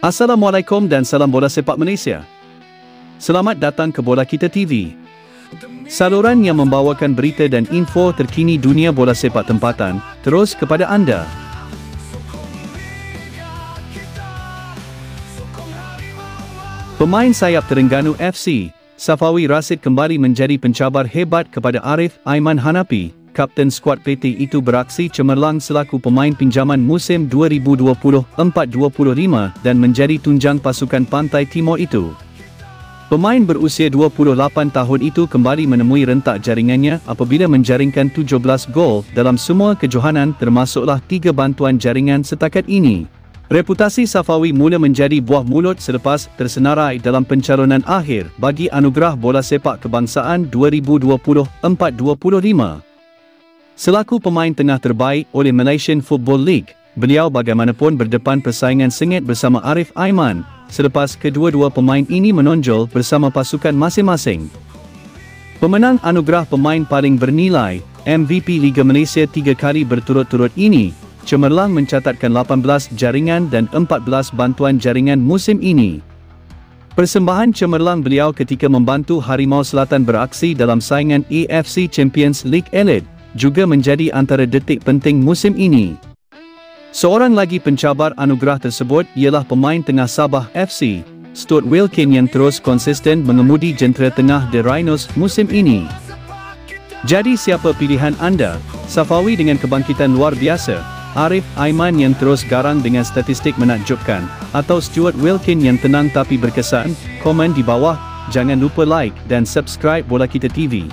Assalamualaikum dan salam bola sepak Malaysia. Selamat datang ke Bola Kita TV. Saluran yang membawakan berita dan info terkini dunia bola sepak tempatan, terus kepada anda. Pemain sayap Terengganu FC, Safawi Rashid kembali menjadi pencabar hebat kepada Arif Aiman Hanapi. Kapten skuad PT itu beraksi cemerlang selaku pemain pinjaman musim 2024-25 dan menjadi tunjang pasukan Pantai Timur itu. Pemain berusia 28 tahun itu kembali menemui rentak jaringannya apabila menjaringkan 17 gol dalam semua kejohanan termasuklah 3 bantuan jaringan setakat ini. Reputasi Safawi mula menjadi buah mulut selepas tersenarai dalam pencalonan akhir bagi Anugerah Bola Sepak Kebangsaan 2024-25. Selaku pemain tengah terbaik oleh Malaysian Football League, beliau bagaimanapun berdepan persaingan sengit bersama Arif Aiman, selepas kedua-dua pemain ini menonjol bersama pasukan masing-masing. Pemenang anugerah pemain paling bernilai, MVP Liga Malaysia 3 kali berturut-turut ini, cemerlang mencatatkan 18 jaringan dan 14 bantuan jaringan musim ini. Persembahan cemerlang beliau ketika membantu Harimau Selatan beraksi dalam saingan AFC Champions League Elite juga menjadi antara detik penting musim ini. Seorang lagi pencabar anugerah tersebut ialah pemain tengah Sabah FC, Stuart Wilkin yang terus konsisten mengemudi jentera tengah The Rhinos musim ini. Jadi siapa pilihan anda? Safawi dengan kebangkitan luar biasa, Arif Aiman yang terus garang dengan statistik menakjubkan, atau Stuart Wilkin yang tenang tapi berkesan? Komen di bawah, jangan lupa like dan subscribe Bola Kita TV.